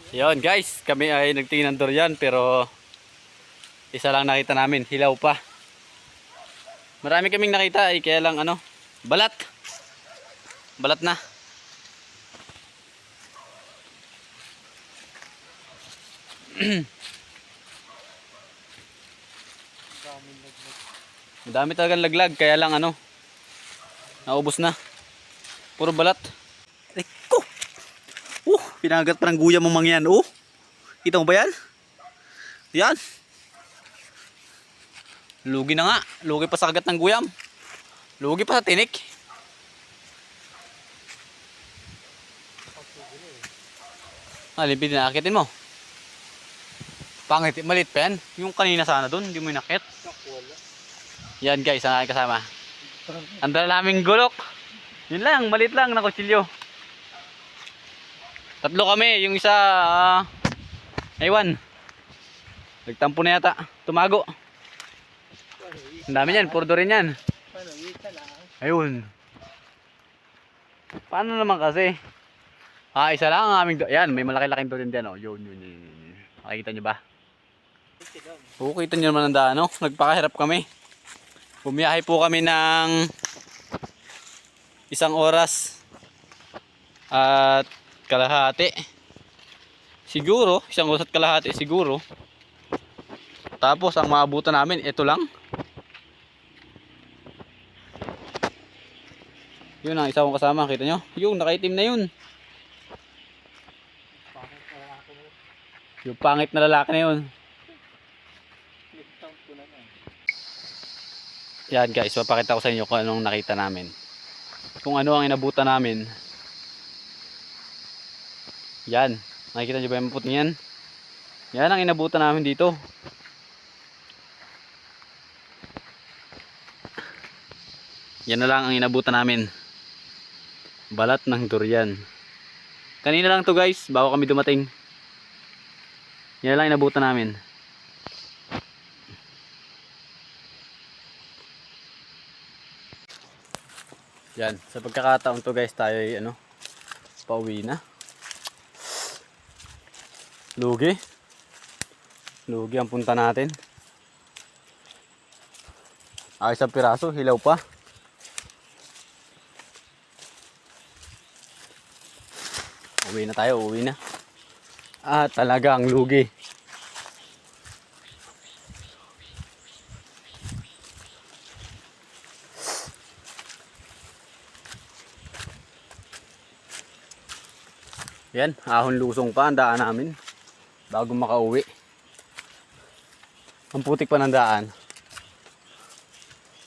Yon guys, kami ay nagtingin ng durian pero isa lang nakita namin, hilaw pa. Marami kaming nakita ay kaya lang balat. Balat na. Madami talagang laglag kaya lang naubos na. Puro balat. Ay ko. Pinagat pa ng guya mo mangyan. Kita mo ba yan? Yan. Lugi na nga. Lugi pa sa kagat ng guyam. Lugi pa sa tinik. Limpid na akitin mo. Pangit, malit pa yan. Yung kanina sana doon, hindi mo inakit. Yan guys, ang aking kasama. Ang dala naming gulok. Yun lang, malit lang na kutsilyo. Tatlo kami, yung isa, aywan. Nagtampo na yata, tumago. Ang dami yan, puro rin yan. Ayun. Paano naman kasi? Isa lang ang aming yan, may malaki-laking doon din. Yun. Makikita nyo ba? Kita nyo naman ang daan. Nagpakahirap kami. Bumiyahe po kami ng 1 oras at kalahati. Siguro, 1 oras at kalahati siguro. Tapos ang maabutan namin, ito lang. Yun ang isa kong kasama, kita nyo? Yung nakaitim na yun. Yung pangit na lalaki na yun. Yan guys, papakita ko sa inyo kung anong nakita namin. Kung ano ang inabutan namin. Yan, nakikita nyo ba yung maputing yan? Yan ang inabutan namin dito. Yan na lang ang inabutan namin. Balat ng durian. Kanina lang to guys, bago kami dumating. Yan na lang inabutan namin. Yan, sa pagkakataon to guys, tayo ay pauwi na. Lugi ang punta natin. Isang piraso, hilaw pa. Uwi na tayo, uwi na. Talagang lugi. Yan, ahon lusong pa ang daan namin bago makauwi. Ang putik pa ng daan.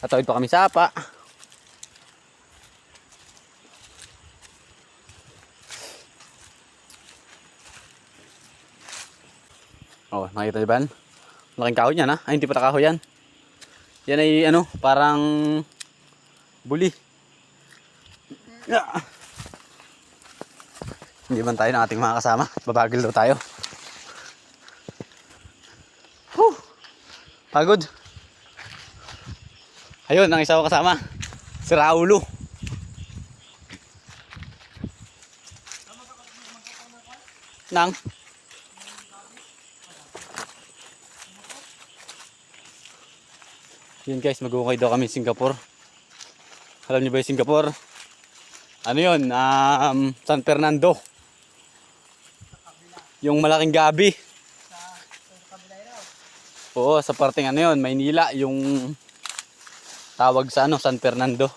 Tatawid pa kami sa apa. Nakita niyo ba? Malaking kahoy niyan ha? Ay, hindi pa kahoy yan. Yan ay parang buli. Hindi man tayo ng ating mga kasama. Babagil daw tayo. Pagod. Ayun, ang isa ko kasama. Si Raulo. Nang? Yun guys, mag-ukay daw kami Singapore. Alam niyo ba yung Singapore? Ano yun? San Fernando. Yung malaking gabi. Oo, sa parting yun, Maynila, yung tawag sa San Fernando.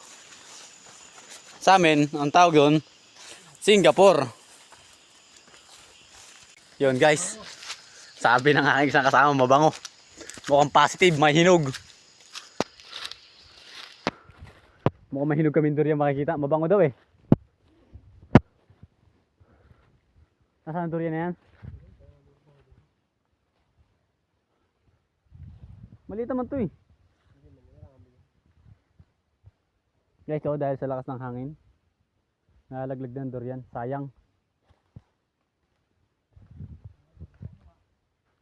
Sa amin, ang tawag yun, Singapore. Yun guys, sabi ng aking isang kasama, mabango. Mukhang positive, may hinog. Mukhang may hinog kami durian makikita, mabango daw eh. Nasaan ang durian na yan? Maliit naman to eh. Guys, dahil sa lakas ng hangin, nalaglag ng durian. Sayang.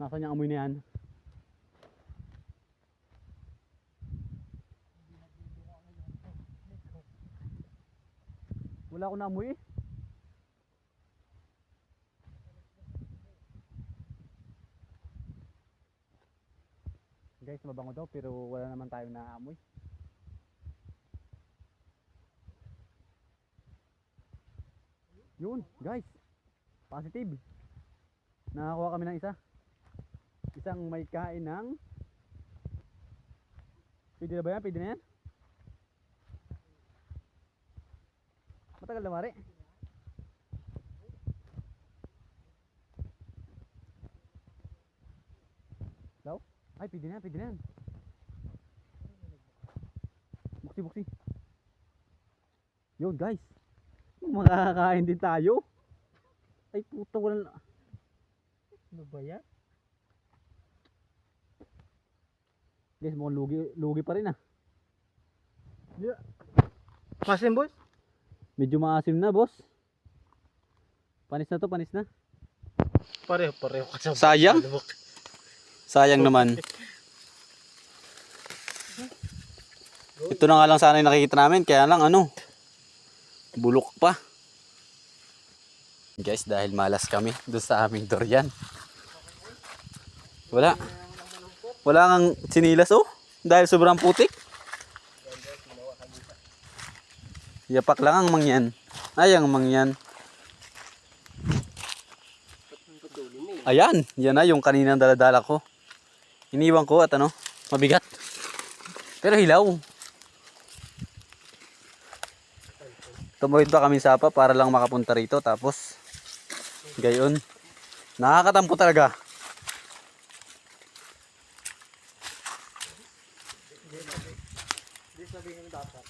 Nasaan yung amoy na yan? Wala akong naamoy eh. Guys, mabango daw pero wala naman tayong naamoy. Yun, guys. Positive. Nakakuha kami ng isa. Isang may kain ng... Pwede na ba yan? Pwede na yan? Matagal na mari. Daw? Ay, pwede na yan, pwede na yan. Buksi, buksi. Yun, guys. Makakakain din tayo. Ay, puto, walang... Ano ba yan? Guys, mukhang lugi pa rin ah. Yeah. Masin boss? Medyo maasim na, boss. Panis na to, panis na. Pareho ka sa Sayang. Sayang naman. Ito na nga lang sana yung nakikita namin, kaya lang ano, bulok pa. Guys, dahil malas kami doon sa aming durian. Wala kang sinilas oh, dahil sobrang putik. Yapak lang ang mangyan. Ay, ang mangyan. Ayan, yan na yung kaninang daladala ko. Iniwan ko at ano, mabigat. Pero hilaw. Tumawid pa kami sapa para lang makapunta rito. Tapos, gayon. Nakakatampo talaga. Hindi sabihin dapat.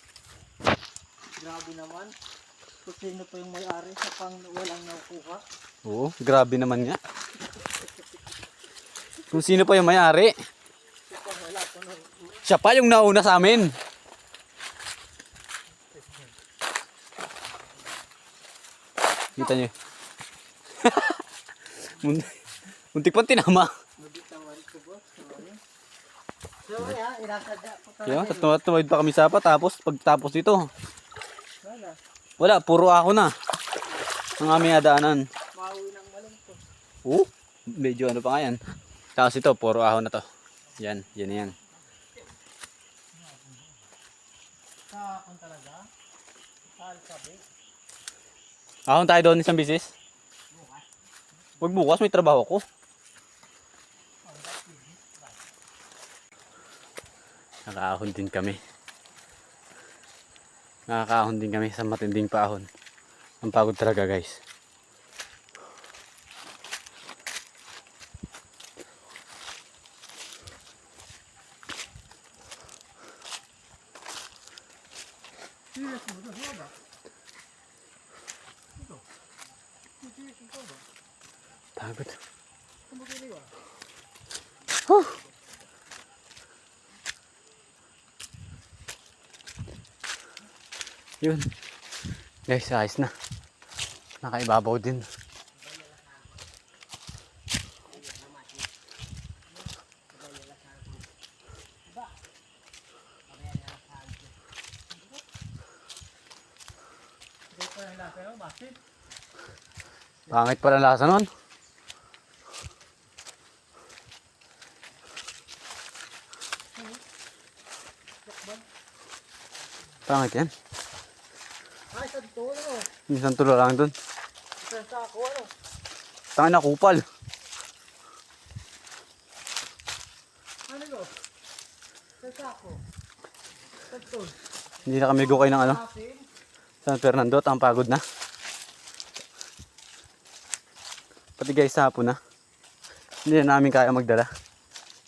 Grabe naman. Kung sino pa yung may-ari sa pang walang nakukuha. Oo, grabe naman nga. Kung sino pa yung may-ari. Siya pa yung nauna sa amin. Kita nyo. Muntik pa tinama. So yeah, inasadya ko Kaya, tumawid pa kami sapa. Tapos, pagtapos dito, wala, puro ako na. Ang aming adaanan. Maui ng malungkot. Oo, medyo ano pa nga yan. Tapos ito, puro ahon na to. Yan, yan. Kakon talaga. Alphabet. Ahon tayo doon isang bisis. Huwag bukas, may trabaho ko. Nakahon din kami. Nakakahon din kami sa matinding paahon. Ang pagod talaga guys. Pagod. Yun. Guys, ayos na. Nakaibabaw din. Pangit pala lasa nun. Pangit yan. Ay, sa dito ano? Minsan tulo lang dun. Isang sako ano? Tangin na kupal. Ano no? Isang sako. Tagtol. Hindi na kami gukay ng ano. Asin. San Fernando at ang pagod na. Pati guys sa hapon na. Hindi na namin kaya magdala.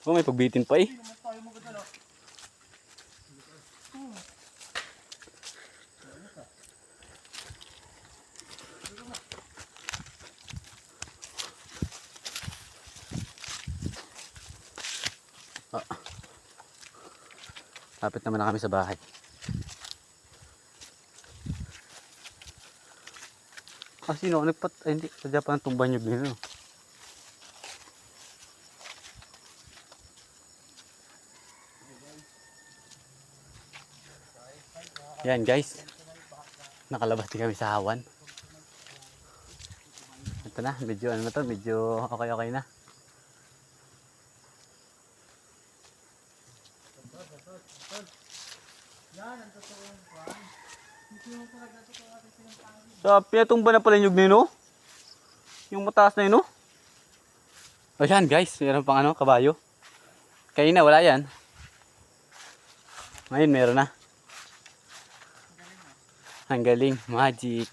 Oh, may pagbitin pa eh. Hindi naman tayo magdala. Lapit naman na kami sa bahay. Kasi no, ay hindi, sadya pa ng tumban yung gino. Yan guys. Nakalabas din kami sa hawan. Ito na, medyo ano na to, medyo okay na. Yan, ang totoong kwan. Hindi mo pa nagtotoo natin silang pangin. So, pinatumba na pala yung nyug na yun, oh. Yung mataas na yun, oh. O yan, guys. Meron pang ano, kabayo. Kanina, wala yan. Ngayon, meron na. Ang galing. Magic.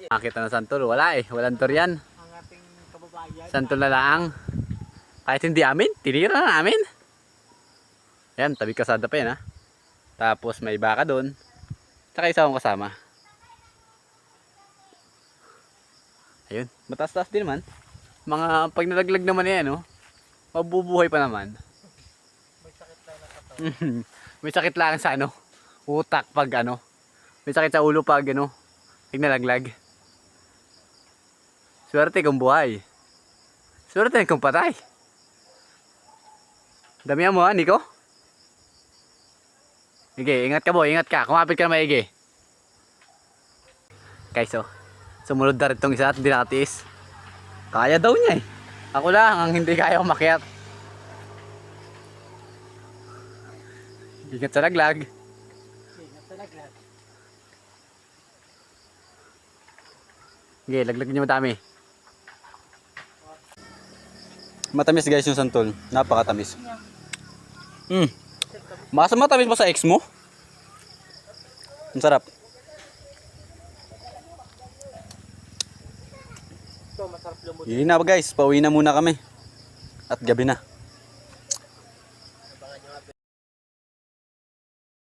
Nakita na santol. Wala eh. Walang tor yan. Ang ating kababayan. Santol na lang. Kahit hindi amin, tinira na namin. Yan, tabi kasada pa yan ha. Tapos may baka doon. Tsaka isa akong kasama. Ayun, mataas-taas din naman. Mga pag nalaglag naman yan, oh, mabubuhay pa naman. May sakit lang na katawan. May sakit lang sa ano, utak pag ano. May sakit sa ulo pag ano, pag nalaglag. Swerte kung buhay. Swerte kung patay. Damihan mo ha, Nico? Sige, ingat ka boy, ingat ka. Kumapit ka na maigi. Guys, oh. Sumunod na rin itong isa at hindi nakatiis. Kaya daw niya eh. Ako lang ang hindi kaya umakyat. Ingat sa laglag. Ingat sa laglag. Sige, laglag niyo madami. Matamis guys yung santol. Napakatamis. Masa matamis pa sa ex mo? Ang sarap. Ito, masarap lumot. Yun na guys, pauwi na muna kami. At gabi na.